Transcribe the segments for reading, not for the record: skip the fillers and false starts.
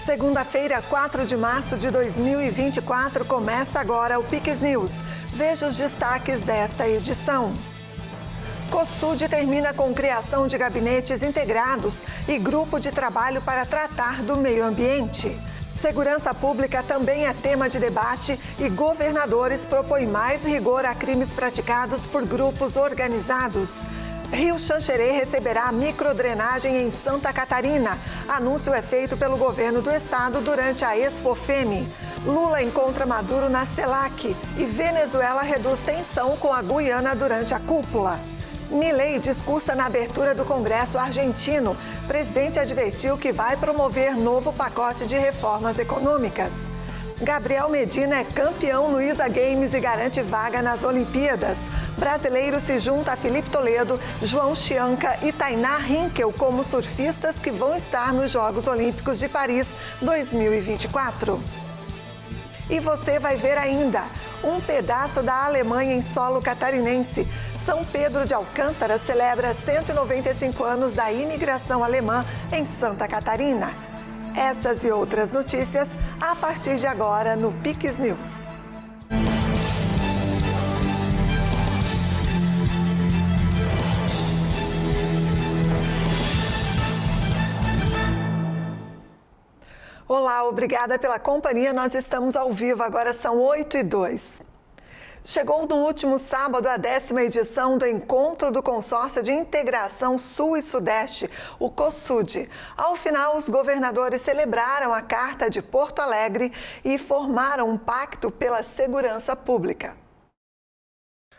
Segunda-feira, 4 de março de 2024, começa agora o Piques News. Veja os destaques desta edição. COSUD termina com criação de gabinetes integrados e grupo de trabalho para tratar do meio ambiente. Segurança pública também é tema de debate e governadores propõem mais rigor a crimes praticados por grupos organizados. Rio Xanxerê receberá microdrenagem em Santa Catarina. Anúncio é feito pelo governo do estado durante a Expofeme. Lula encontra Maduro na CELAC e Venezuela reduz tensão com a Guiana durante a cúpula. Milei discursa na abertura do Congresso argentino. O presidente advertiu que vai promover novo pacote de reformas econômicas. Gabriel Medina é campeão no ISA Games e garante vaga nas Olimpíadas. Brasileiro se junta a Felipe Toledo, João Chianca e Tainá Hinkel como surfistas que vão estar nos Jogos Olímpicos de Paris 2024. E você vai ver ainda um pedaço da Alemanha em solo catarinense. São Pedro de Alcântara celebra 195 anos da imigração alemã em Santa Catarina. Essas e outras notícias a partir de agora no Piques News. Olá, obrigada pela companhia. Nós estamos ao vivo, agora são 8h02. Chegou no último sábado a 10ª edição do Encontro do Consórcio de Integração Sul e Sudeste, o COSUD. Ao final, os governadores celebraram a Carta de Porto Alegre e formaram um pacto pela segurança pública.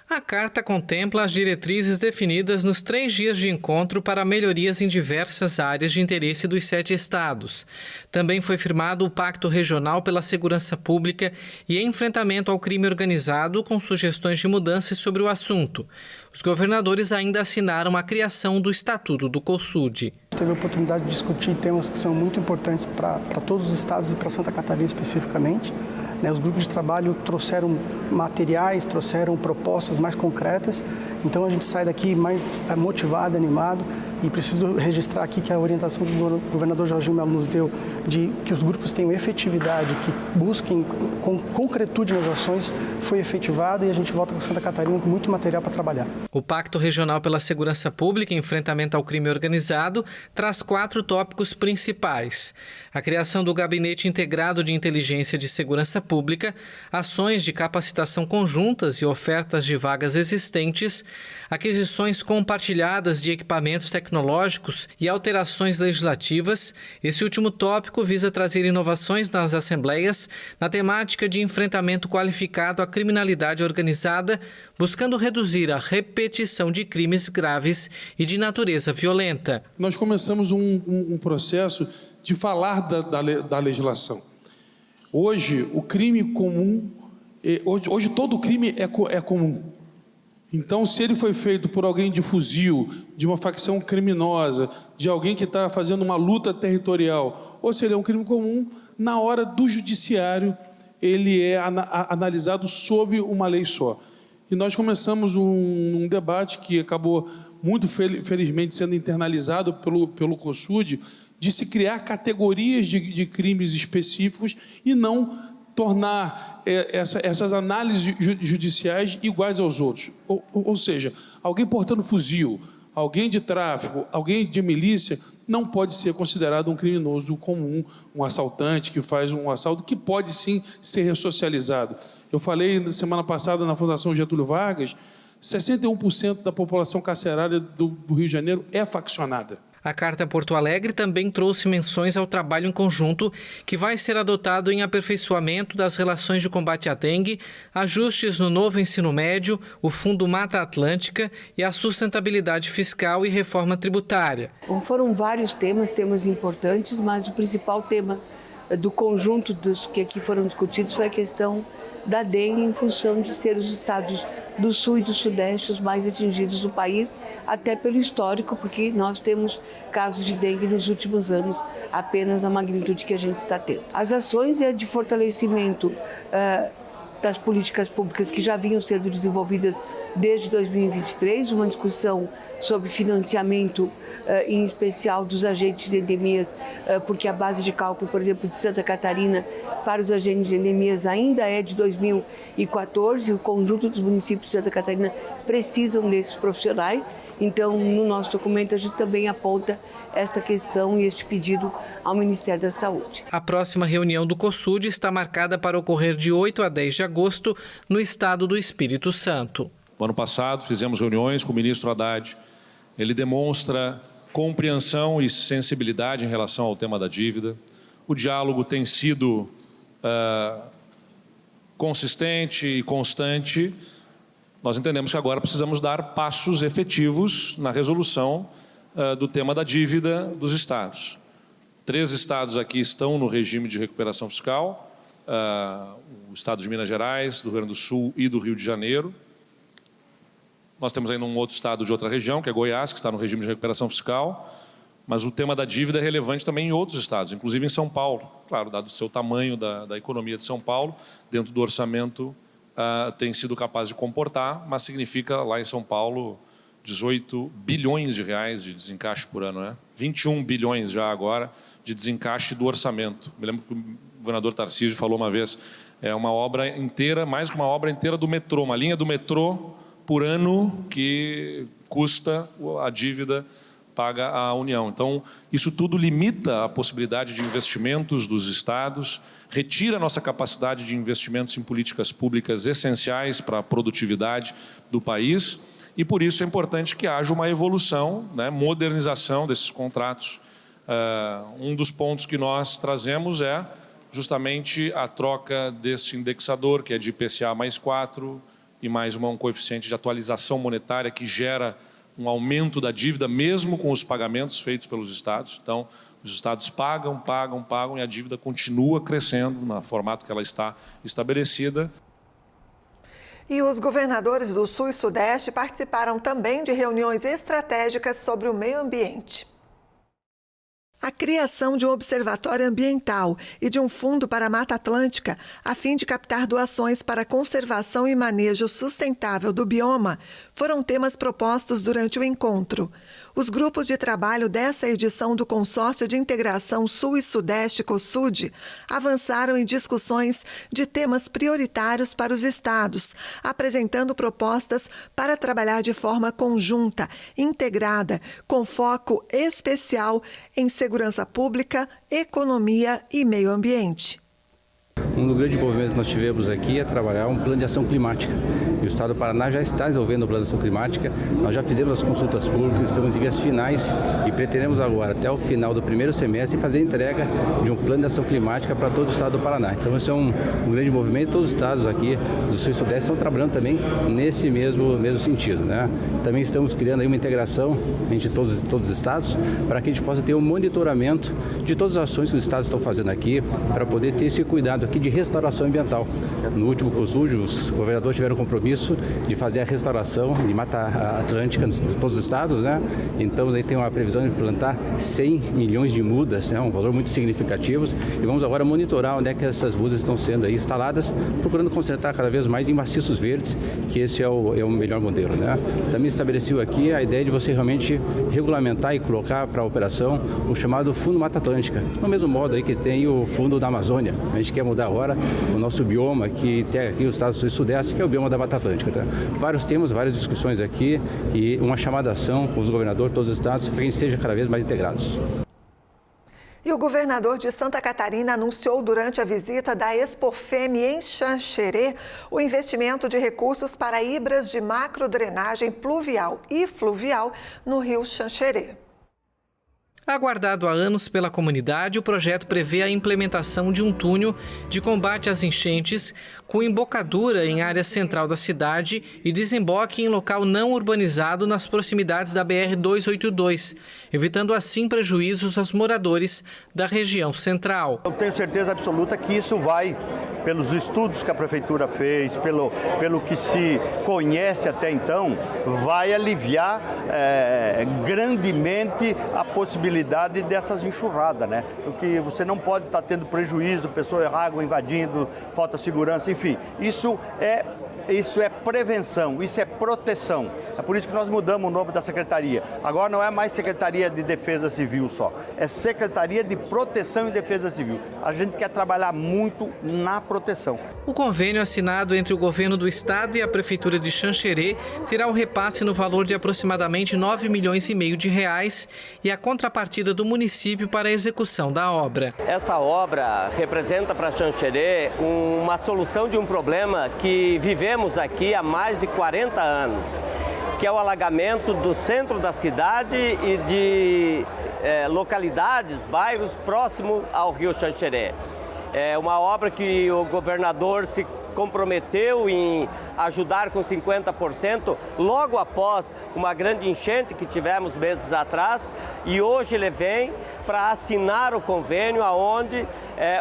A carta contempla as diretrizes definidas nos 3 dias de encontro para melhorias em diversas áreas de interesse dos 7 estados. Também foi firmado o Pacto Regional pela Segurança Pública e enfrentamento ao crime organizado, com sugestões de mudanças sobre o assunto. Os governadores ainda assinaram a criação do Estatuto do COSUD. Teve a oportunidade de discutir temas que são muito importantes para todos os estados e para Santa Catarina especificamente. Os grupos de trabalho trouxeram materiais, trouxeram propostas mais concretas, então a gente sai daqui mais motivado, animado, e preciso registrar aqui que a orientação que o governador Jorginho Melo nos deu de que os grupos tenham efetividade, que busquem com concretude nas ações, foi efetivada e a gente volta para Santa Catarina com muito material para trabalhar. O Pacto Regional pela Segurança Pública e Enfrentamento ao Crime Organizado traz 4 tópicos principais: a criação do Gabinete Integrado de Inteligência de Segurança Pública, ações de capacitação conjuntas e ofertas de vagas existentes, aquisições compartilhadas de equipamentos tecnológicos e alterações legislativas. Esse último tópico visa trazer inovações nas assembleias na temática de enfrentamento qualificado à criminalidade organizada, buscando reduzir a repetição de crimes graves e de natureza violenta. Nós começamos um processo de falar da legislação. Hoje, o crime comum, hoje todo crime é comum. Então, se ele foi feito por alguém de fuzil, de uma facção criminosa, de alguém que está fazendo uma luta territorial, ou se ele é um crime comum, na hora do judiciário, ele é analisado sob uma lei só. E nós começamos um debate que acabou, muito felizmente, sendo internalizado pelo COSUD, de se criar categorias de crimes específicos e não tornar essas análises judiciais iguais aos outros. Ou seja, alguém portando fuzil, alguém de tráfico, alguém de milícia, não pode ser considerado um criminoso comum, um assaltante que faz um assalto, que pode sim ser ressocializado. Eu falei na semana passada na Fundação Getúlio Vargas, 61% da população carcerária do Rio de Janeiro é faccionada. A Carta Porto Alegre também trouxe menções ao trabalho em conjunto que vai ser adotado em aperfeiçoamento das relações de combate à dengue, ajustes no novo ensino médio, o Fundo Mata Atlântica e a sustentabilidade fiscal e reforma tributária. Foram vários temas importantes, mas o principal tema do conjunto dos que aqui foram discutidos foi a questão da dengue em função de ser os estados do Sul e do Sudeste os mais atingidos do país, até pelo histórico, porque nós temos casos de dengue nos últimos anos, apenas a magnitude que a gente está tendo. As ações de fortalecimento das políticas públicas que já vinham sendo desenvolvidas desde 2023, uma discussão sobre financiamento, em especial dos agentes de endemias, porque a base de cálculo, por exemplo, de Santa Catarina para os agentes de endemias ainda é de 2014, o conjunto dos municípios de Santa Catarina precisam desses profissionais. Então, no nosso documento, a gente também aponta esta questão e este pedido ao Ministério da Saúde. A próxima reunião do COSUD está marcada para ocorrer de 8 a 10 de agosto no estado do Espírito Santo. No ano passado, fizemos reuniões com o ministro Haddad. Ele demonstra compreensão e sensibilidade em relação ao tema da dívida. O diálogo tem sido consistente e constante. Nós entendemos que agora precisamos dar passos efetivos na resolução do tema da dívida dos estados. 3 estados aqui estão no regime de recuperação fiscal, o estado de Minas Gerais, do Rio Grande do Sul e do Rio de Janeiro. Nós temos ainda um outro estado de outra região, que é Goiás, que está no regime de recuperação fiscal, mas o tema da dívida é relevante também em outros estados, inclusive em São Paulo. Claro, dado o seu tamanho da economia de São Paulo, dentro do orçamento tem sido capaz de comportar, mas significa lá em São Paulo 18 bilhões de reais de desencaixe por ano, né? 21 bilhões já agora de desencaixe do orçamento. Me lembro que o governador Tarcísio falou uma vez, é uma obra inteira, mais que uma obra inteira do metrô, uma linha do metrô por ano que custa a dívida paga à União. Então, isso tudo limita a possibilidade de investimentos dos estados, retira a nossa capacidade de investimentos em políticas públicas essenciais para a produtividade do país e, por isso, é importante que haja uma evolução, né, modernização desses contratos. Um dos pontos que nós trazemos é justamente a troca desse indexador, que é de IPCA mais 4, e mais um coeficiente de atualização monetária que gera um aumento da dívida, mesmo com os pagamentos feitos pelos estados. Então, os estados pagam e a dívida continua crescendo no formato que ela está estabelecida. E os governadores do Sul e Sudeste participaram também de reuniões estratégicas sobre o meio ambiente. A criação de um observatório ambiental e de um fundo para a Mata Atlântica, a fim de captar doações para a conservação e manejo sustentável do bioma, foram temas propostos durante o encontro. Os grupos de trabalho dessa edição do Consórcio de Integração Sul e Sudeste COSUD avançaram em discussões de temas prioritários para os estados, apresentando propostas para trabalhar de forma conjunta, integrada, com foco especial em segurança pública, economia e meio ambiente. Um dos grandes movimentos que nós tivemos aqui é trabalhar um plano de ação climática. E o Estado do Paraná já está desenvolvendo o plano de ação climática. Nós já fizemos as consultas públicas, estamos em vias finais e pretendemos agora, até o final do primeiro semestre, fazer a entrega de um plano de ação climática para todo o Estado do Paraná. Então, esse é um grande movimento. Todos os estados aqui do Sul e Sudeste estão trabalhando também nesse mesmo sentido, né? Também estamos criando aí uma integração entre todos os estados para que a gente possa ter um monitoramento de todas as ações que os estados estão fazendo aqui, para poder ter esse cuidado aqui de restauração ambiental. No último COSUD, os governadores tiveram o compromisso de fazer a restauração de Mata Atlântica de todos os estados, né? Então, aí tem uma previsão de plantar 100 milhões de mudas, né? Um valor muito significativo. E vamos agora monitorar onde é que essas mudas estão sendo aí instaladas, procurando concentrar cada vez mais em maciços verdes, que esse é o melhor modelo, né? Também estabeleceu aqui a ideia de você realmente regulamentar e colocar para a operação o chamado Fundo Mata Atlântica, no mesmo modo aí que tem o Fundo da Amazônia. A gente quer mudar agora o nosso bioma, que tem aqui os estados do Sul e Sudeste, que é o bioma da Mata Atlântica. Tá? Vários temas, várias discussões aqui e uma chamada ação com os governadores de todos os estados para que a gente seja cada vez mais integrados. E o governador de Santa Catarina anunciou durante a visita da Expofem em Xanxerê o investimento de recursos para hidras de macrodrenagem pluvial e fluvial no rio Xanxerê. Aguardado há anos pela comunidade, o projeto prevê a implementação de um túnel de combate às enchentes com embocadura em área central da cidade e desemboque em local não urbanizado nas proximidades da BR-282, evitando assim prejuízos aos moradores da região central. Eu tenho certeza absoluta que isso vai, pelos estudos que a Prefeitura fez, pelo que se conhece até então, vai aliviar grandemente a possibilidade dessas enxurradas, né? Porque você não pode estar tendo prejuízo, pessoa água invadindo, falta segurança, enfim. Isso é isso é prevenção, isso é proteção. É por isso que nós mudamos o nome da secretaria. Agora não é mais Secretaria de Defesa Civil só, é Secretaria de Proteção e Defesa Civil. A gente quer trabalhar muito na proteção. O convênio assinado entre o governo do estado e a prefeitura de Xanxerê terá o repasse no valor de aproximadamente R$9,5 milhões e a contrapartida do município para a execução da obra. Essa obra representa para Xanxerê uma solução de um problema que vivemos aqui há mais de 40 anos, que é o alagamento do centro da cidade e de localidades, bairros próximos ao rio Xanxerê. É uma obra que o governador se comprometeu em ajudar com 50% logo após uma grande enchente que tivemos meses atrás, e hoje ele vem para assinar o convênio aonde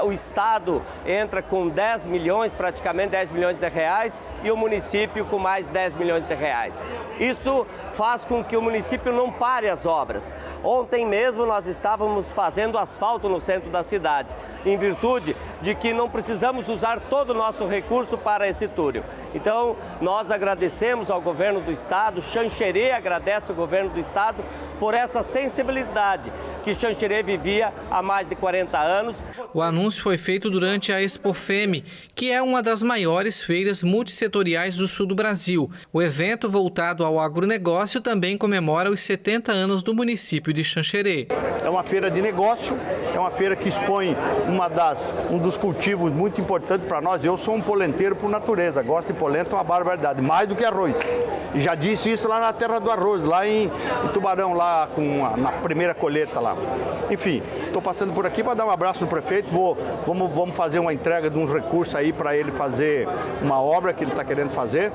o Estado entra com 10 milhões, praticamente 10 milhões de reais, e o município com mais 10 milhões de reais. Isso faz com que o município não pare as obras. Ontem mesmo nós estávamos fazendo asfalto no centro da cidade, em virtude de que não precisamos usar todo o nosso recurso para esse túnel. Então, nós agradecemos ao governo do estado, Xanxerê agradece ao governo do estado por essa sensibilidade que Xanxerê vivia há mais de 40 anos. O anúncio foi feito durante a Expofeme, que é uma das maiores feiras multissetoriais do sul do Brasil. O evento voltado ao agronegócio também comemora os 70 anos do município de Xanxerê. É uma feira de negócio, é uma feira que expõe um dos cultivos muito importantes para nós. Eu sou um polenteiro por natureza, gosto de polenta, é uma barbaridade, mais do que arroz. E já disse isso lá na terra do arroz, lá em Tubarão, lá na primeira colheita lá. Enfim, estou passando por aqui para dar um abraço no prefeito, vamos fazer uma entrega de uns recursos aí para ele fazer uma obra que ele está querendo fazer,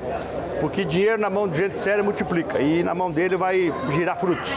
porque dinheiro na mão de gente séria multiplica e na mão dele vai girar frutos.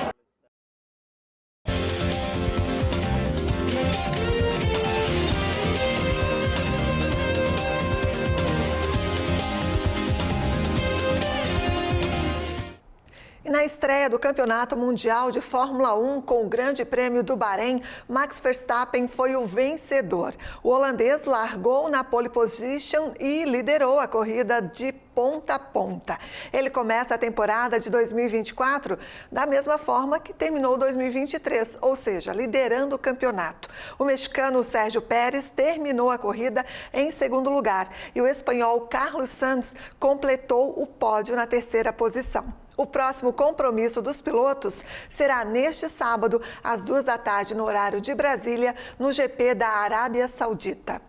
E na estreia do Campeonato Mundial de Fórmula 1 com o Grande Prêmio do Bahrein, Max Verstappen foi o vencedor. O holandês largou na pole position e liderou a corrida de ponta a ponta. Ele começa a temporada de 2024 da mesma forma que terminou 2023, ou seja, liderando o campeonato. O mexicano Sérgio Pérez terminou a corrida em segundo lugar e o espanhol Carlos Sainz completou o pódio na terceira posição. O próximo compromisso dos pilotos será neste sábado, às 14h, no horário de Brasília, no GP da Arábia Saudita.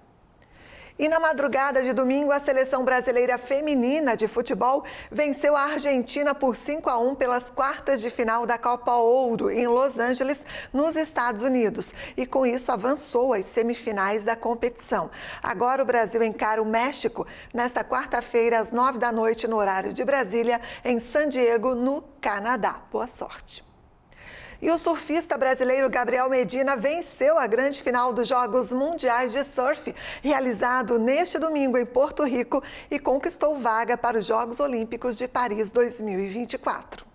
E na madrugada de domingo, a seleção brasileira feminina de futebol venceu a Argentina por 5-1 pelas quartas de final da Copa Ouro em Los Angeles, nos Estados Unidos. E com isso avançou às semifinais da competição. Agora o Brasil encara o México nesta quarta-feira, às 21h, no horário de Brasília, em San Diego, no Canadá. Boa sorte! E o surfista brasileiro Gabriel Medina venceu a grande final dos Jogos Mundiais de Surf, realizado neste domingo em Porto Rico, e conquistou vaga para os Jogos Olímpicos de Paris 2024.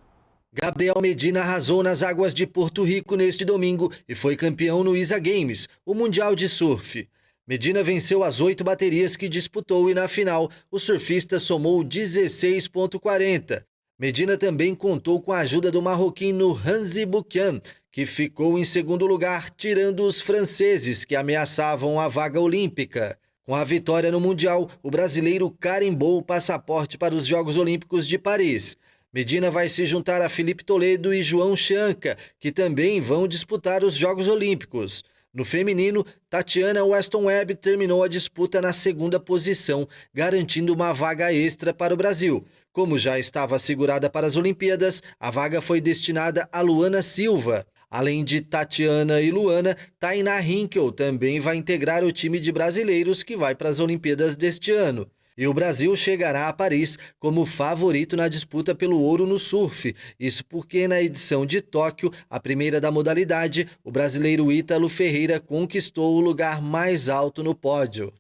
Gabriel Medina arrasou nas águas de Porto Rico neste domingo e foi campeão no ISA Games, o Mundial de Surf. Medina venceu as 8 baterias que disputou e na final o surfista somou 16,40. Medina também contou com a ajuda do marroquino Hanzi Boukian, que ficou em segundo lugar, tirando os franceses que ameaçavam a vaga olímpica. Com a vitória no Mundial, o brasileiro carimbou o passaporte para os Jogos Olímpicos de Paris. Medina vai se juntar a Felipe Toledo e João Chanca, que também vão disputar os Jogos Olímpicos. No feminino, Tatiana Weston Webb terminou a disputa na segunda posição, garantindo uma vaga extra para o Brasil. Como já estava assegurada para as Olimpíadas, a vaga foi destinada a Luana Silva. Além de Tatiana e Luana, Tainá Hinkel também vai integrar o time de brasileiros que vai para as Olimpíadas deste ano. E o Brasil chegará a Paris como favorito na disputa pelo ouro no surf. Isso porque na edição de Tóquio, a primeira da modalidade, o brasileiro Ítalo Ferreira conquistou o lugar mais alto no pódio.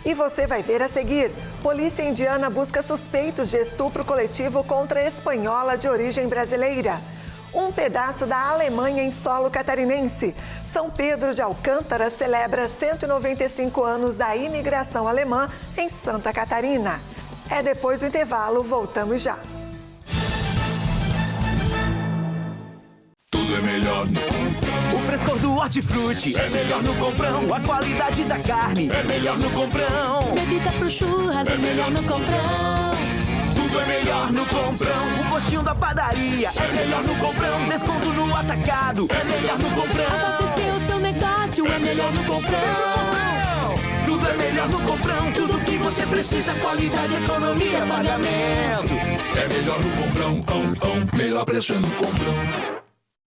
E você vai ver a seguir. Polícia indiana busca suspeitos de estupro coletivo contra espanhola de origem brasileira. Um pedaço da Alemanha em solo catarinense. São Pedro de Alcântara celebra 195 anos da imigração alemã em Santa Catarina. É depois do intervalo, voltamos já. Tudo é melhor no Comprão. O frescor do hortifruti é melhor no Comprão. A qualidade da carne é melhor no Comprão. Bebida pro churras é melhor no Comprão. Tudo é melhor no Comprão. O postinho da padaria é melhor no Comprão. Desconto no atacado é melhor no Comprão. Abastecer o seu negócio é melhor no Comprão. Tudo é melhor no Comprão. Tudo que você precisa, qualidade, economia, pagamento. É melhor no Comprão. Melhor preço é no Comprão.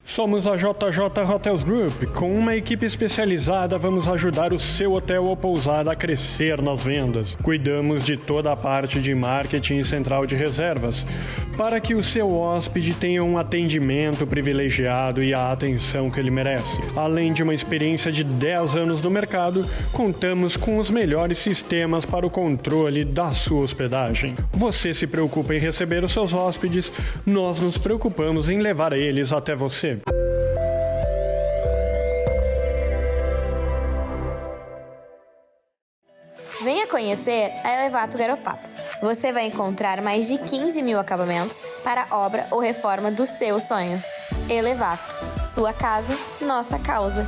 Somos a JJ Hotels Group. Com uma equipe especializada, vamos ajudar o seu hotel ou pousada a crescer nas vendas. Cuidamos de toda a parte de marketing e central de reservas, para que o seu hóspede tenha um atendimento privilegiado e a atenção que ele merece. Além de uma experiência de 10 anos no mercado, contamos com os melhores sistemas para o controle da sua hospedagem. Você se preocupa em receber os seus hóspedes, nós nos preocupamos em levar eles até você. Venha conhecer a Elevato Garopaba. Você vai encontrar mais de 15 mil acabamentos para a obra ou reforma dos seus sonhos. Elevato, sua casa, nossa causa.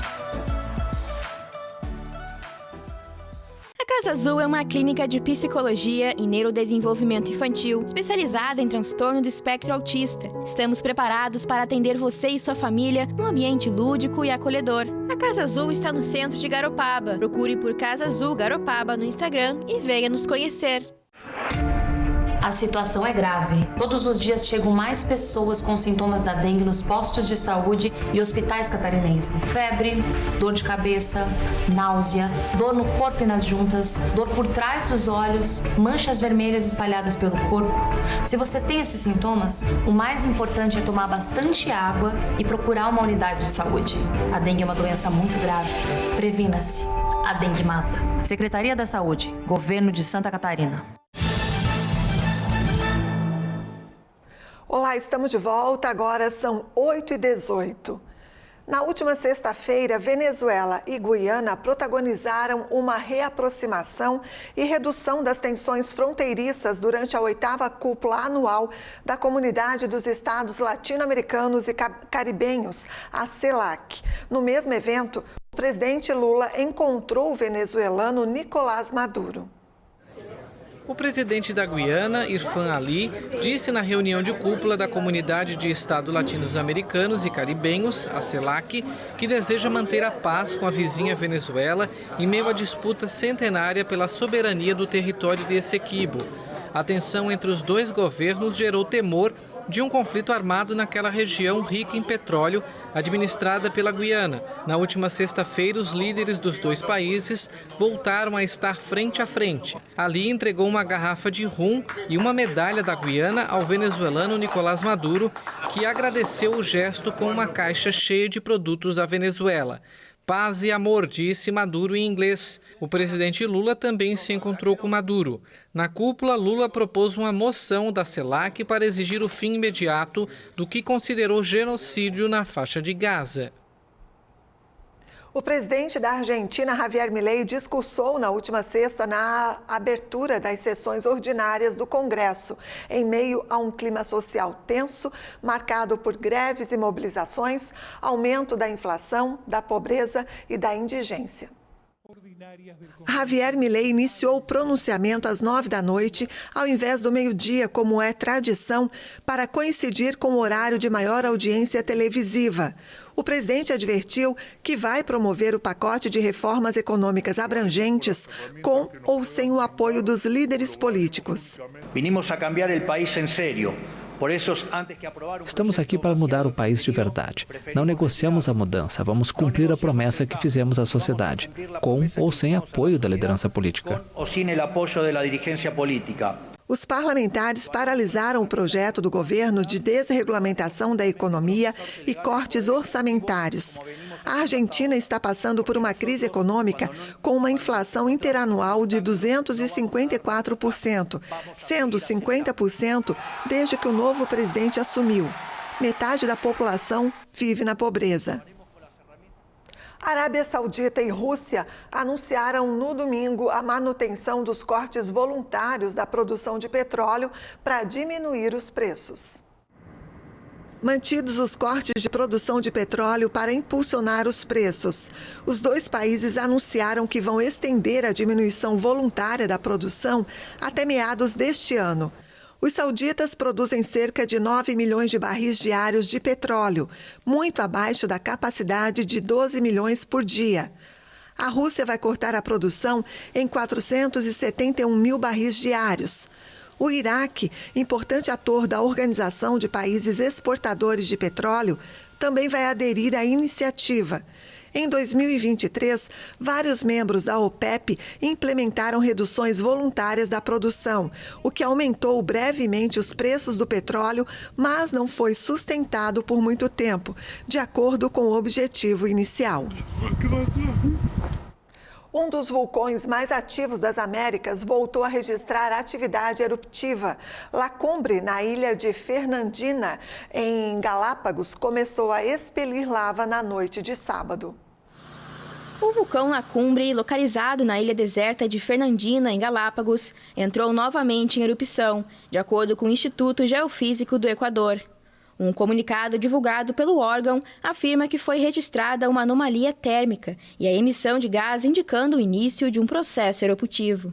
A Casa Azul é uma clínica de psicologia e neurodesenvolvimento infantil especializada em transtorno do espectro autista. Estamos preparados para atender você e sua família num ambiente lúdico e acolhedor. A Casa Azul está no centro de Garopaba. Procure por Casa Azul Garopaba no Instagram e venha nos conhecer. A situação é grave. Todos os dias chegam mais pessoas com sintomas da dengue nos postos de saúde e hospitais catarinenses. Febre, dor de cabeça, náusea, dor no corpo e nas juntas, dor por trás dos olhos, manchas vermelhas espalhadas pelo corpo. Se você tem esses sintomas, o mais importante é tomar bastante água e procurar uma unidade de saúde. A dengue é uma doença muito grave. Previna-se. A dengue mata. Secretaria da Saúde, Governo de Santa Catarina. Olá, estamos de volta, agora são 8h18. Na última sexta-feira, Venezuela e Guiana protagonizaram uma reaproximação e redução das tensões fronteiriças durante a 8ª cúpula anual da Comunidade dos Estados Latino-Americanos e Caribenhos, a CELAC. No mesmo evento, o presidente Lula encontrou o venezuelano Nicolás Maduro. O presidente da Guiana, Irfan Ali, disse na reunião de cúpula da Comunidade de Estados Latino-Americanos e Caribenhos, a CELAC, que deseja manter a paz com a vizinha Venezuela em meio à disputa centenária pela soberania do território de Essequibo. A tensão entre os dois governos gerou temor de um conflito armado naquela região rica em petróleo, administrada pela Guiana. Na última sexta-feira, os líderes dos dois países voltaram a estar frente a frente. Ali entregou uma garrafa de rum e uma medalha da Guiana ao venezuelano Nicolás Maduro, que agradeceu o gesto com uma caixa cheia de produtos da Venezuela. Paz e amor, disse Maduro em inglês. O presidente Lula também se encontrou com Maduro. Na cúpula, Lula propôs uma moção da CELAC para exigir o fim imediato do que considerou genocídio na faixa de Gaza. O presidente da Argentina, Javier Milei, discursou na última sexta na abertura das sessões ordinárias do Congresso, em meio a um clima social tenso, marcado por greves e mobilizações, aumento da inflação, da pobreza e da indigência. Javier Milei iniciou o pronunciamento às 9h, ao invés do meio-dia, como é tradição, para coincidir com o horário de maior audiência televisiva. O presidente advertiu que vai promover o pacote de reformas econômicas abrangentes com ou sem o apoio dos líderes políticos. Vinimos a cambiar o país em sério. Estamos aqui para mudar o país de verdade. Não negociamos a mudança, vamos cumprir a promessa que fizemos à sociedade, com ou sem apoio da liderança política. Os parlamentares paralisaram o projeto do governo de desregulamentação da economia e cortes orçamentários. A Argentina está passando por uma crise econômica com uma inflação interanual de 254%, sendo 50% desde que o novo presidente assumiu. Metade da população vive na pobreza. Arábia Saudita e Rússia anunciaram no domingo a manutenção dos cortes voluntários da produção de petróleo para diminuir os preços. Mantidos os cortes de produção de petróleo para impulsionar os preços, os dois países anunciaram que vão estender a diminuição voluntária da produção até meados deste ano. Os sauditas produzem cerca de 9 milhões de barris diários de petróleo, muito abaixo da capacidade de 12 milhões por dia. A Rússia vai cortar a produção em 471 mil barris diários. O Iraque, importante ator da Organização de Países Exportadores de Petróleo, também vai aderir à iniciativa. Em 2023, vários membros da OPEP implementaram reduções voluntárias da produção, o que aumentou brevemente os preços do petróleo, mas não foi sustentado por muito tempo, de acordo com o objetivo inicial. Um dos vulcões mais ativos das Américas voltou a registrar atividade eruptiva. Lacumbre, na ilha de Fernandina, em Galápagos, começou a expelir lava na noite de sábado. O vulcão Lacumbre, localizado na ilha deserta de Fernandina, em Galápagos, entrou novamente em erupção, de acordo com o Instituto Geofísico do Equador. Um comunicado divulgado pelo órgão afirma que foi registrada uma anomalia térmica e a emissão de gás indicando o início de um processo eruptivo.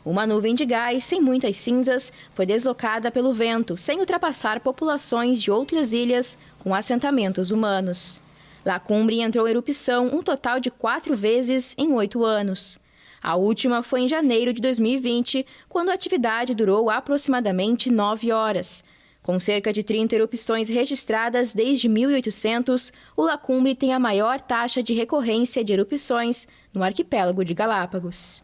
Uma nuvem de gás sem muitas cinzas foi deslocada pelo vento, sem ultrapassar populações de outras ilhas com assentamentos humanos. Lacumbre entrou em erupção um total de 4 vezes em 8 anos. A última foi em janeiro de 2020, quando a atividade durou aproximadamente 9 horas. Com cerca de 30 erupções registradas desde 1800, o Lacumbre tem a maior taxa de recorrência de erupções no arquipélago de Galápagos.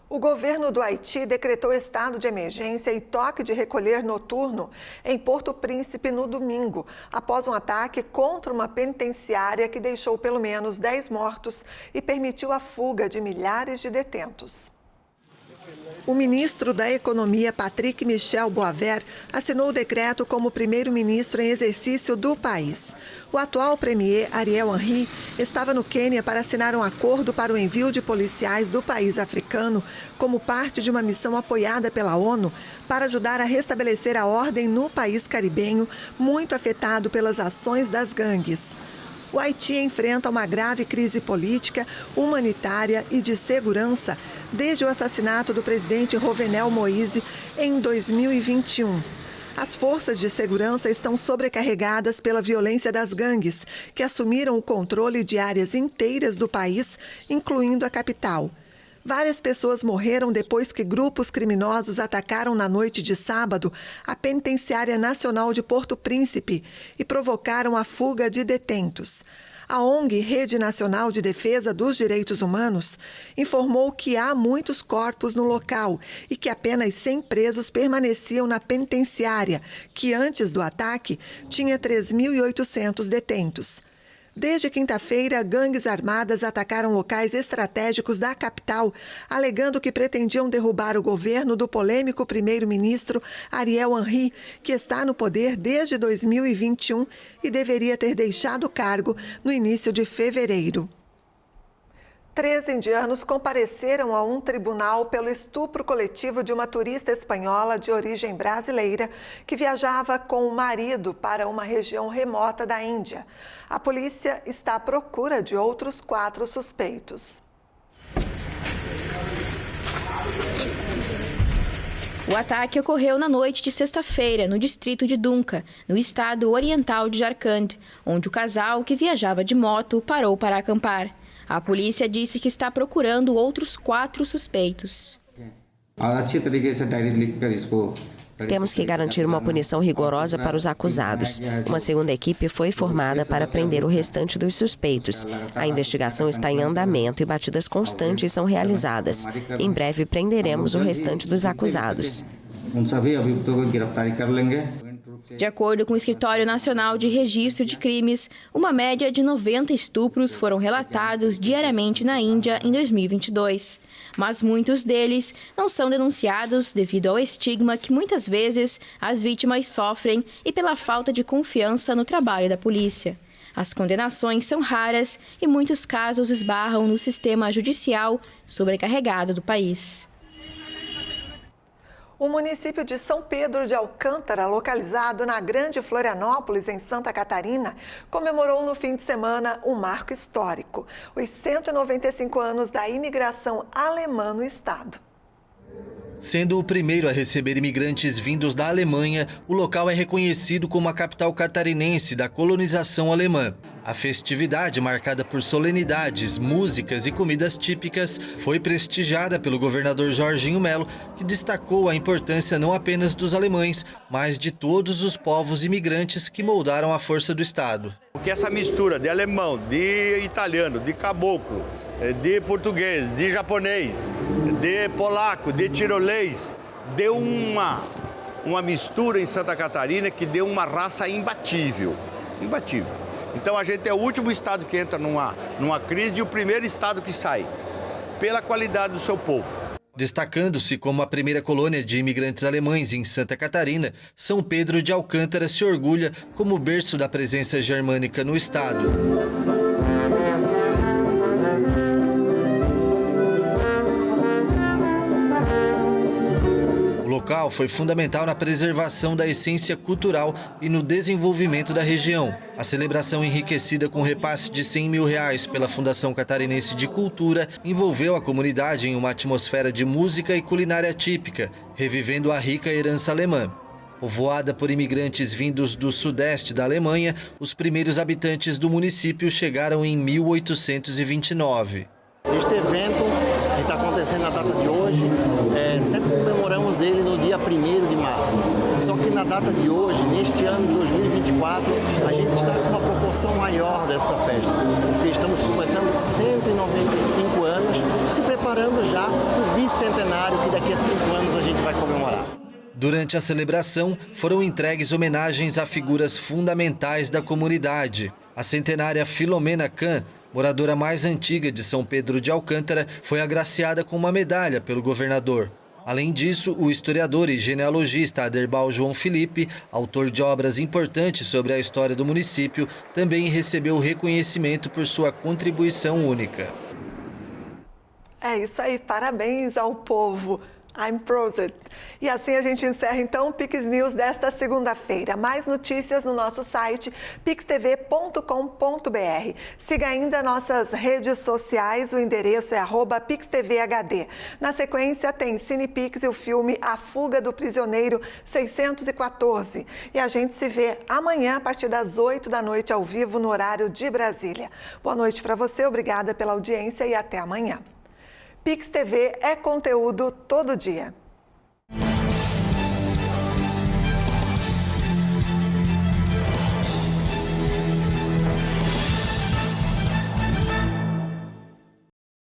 O governo do Haiti decretou estado de emergência e toque de recolher noturno em Porto Príncipe no domingo, após um ataque contra uma penitenciária que deixou pelo menos 10 mortos e permitiu a fuga de milhares de detentos. O ministro da Economia, Patrick Michel Boisvert, assinou o decreto como primeiro-ministro em exercício do país. O atual premier, Ariel Henry, estava no Quênia para assinar um acordo para o envio de policiais do país africano como parte de uma missão apoiada pela ONU para ajudar a restabelecer a ordem no país caribenho, muito afetado pelas ações das gangues. O Haiti enfrenta uma grave crise política, humanitária e de segurança desde o assassinato do presidente Jovenel Moïse em 2021. As forças de segurança estão sobrecarregadas pela violência das gangues, que assumiram o controle de áreas inteiras do país, incluindo a capital. Várias pessoas morreram depois que grupos criminosos atacaram na noite de sábado a Penitenciária Nacional de Porto Príncipe e provocaram a fuga de detentos. A ONG Rede Nacional de Defesa dos Direitos Humanos informou que há muitos corpos no local e que apenas 100 presos permaneciam na penitenciária, que antes do ataque tinha 3.800 detentos. Desde quinta-feira, gangues armadas atacaram locais estratégicos da capital, alegando que pretendiam derrubar o governo do polêmico primeiro-ministro Ariel Henry, que está no poder desde 2021 e deveria ter deixado o cargo no início de fevereiro. 3 indianos compareceram a um tribunal pelo estupro coletivo de uma turista espanhola de origem brasileira que viajava com o marido para uma região remota da Índia. A polícia está à procura de outros 4 suspeitos. O ataque ocorreu na noite de sexta-feira, no distrito de Dunka, no estado oriental de Jharkhand, onde o casal, que viajava de moto, parou para acampar. A polícia disse que está procurando outros 4 suspeitos. Temos que garantir uma punição rigorosa para os acusados. Uma segunda equipe foi formada para prender o restante dos suspeitos. A investigação está em andamento e batidas constantes são realizadas. Em breve prenderemos o restante dos acusados. De acordo com o Escritório Nacional de Registro de Crimes, uma média de 90 estupros foram relatados diariamente na Índia em 2022. Mas muitos deles não são denunciados devido ao estigma que muitas vezes as vítimas sofrem e pela falta de confiança no trabalho da polícia. As condenações são raras e muitos casos esbarram no sistema judicial sobrecarregado do país. O município de São Pedro de Alcântara, localizado na Grande Florianópolis, em Santa Catarina, comemorou no fim de semana um marco histórico: os 195 anos da imigração alemã no estado. Sendo o primeiro a receber imigrantes vindos da Alemanha, o local é reconhecido como a capital catarinense da colonização alemã. A festividade, marcada por solenidades, músicas e comidas típicas, foi prestigiada pelo governador Jorginho Melo, que destacou a importância não apenas dos alemães, mas de todos os povos imigrantes que moldaram a força do Estado. Porque essa mistura de alemão, de italiano, de caboclo, de português, de japonês, de polaco, de tirolês, deu uma mistura em Santa Catarina que deu uma raça imbatível. Então a gente é o último estado que entra numa crise e o primeiro estado que sai, pela qualidade do seu povo. Destacando-se como a primeira colônia de imigrantes alemães em Santa Catarina, São Pedro de Alcântara se orgulha como berço da presença germânica no estado. O local foi fundamental na preservação da essência cultural e no desenvolvimento da região. A celebração, enriquecida com repasse de R$100 mil pela Fundação Catarinense de Cultura, envolveu a comunidade em uma atmosfera de música e culinária típica, revivendo a rica herança alemã. Povoada por imigrantes vindos do sudeste da Alemanha, os primeiros habitantes do município chegaram em 1829. Este evento que está acontecendo na data de hoje, sempre comemoramos ele no dia 1º de março. Só que na data de hoje, neste ano de 2024, a gente está com uma proporção maior desta festa, porque estamos completando 195 anos, se preparando já para o bicentenário que daqui a 5 anos a gente vai comemorar. Durante a celebração, foram entregues homenagens a figuras fundamentais da comunidade. A centenária Filomena Kahn, moradora mais antiga de São Pedro de Alcântara, foi agraciada com uma medalha pelo governador. Além disso, o historiador e genealogista Aderbal João Felipe, autor de obras importantes sobre a história do município, também recebeu reconhecimento por sua contribuição única. É isso aí, parabéns ao povo. I'm proud. E assim a gente encerra então o Pix News desta segunda-feira. Mais notícias no nosso site pixtv.com.br. Siga ainda nossas redes sociais, o endereço é @pixtvhd. Na sequência tem Cinepix e o filme A Fuga do Prisioneiro 614. E a gente se vê amanhã a partir das 8 da noite ao vivo no horário de Brasília. Boa noite para você, obrigada pela audiência e até amanhã. Pix TV é conteúdo todo dia.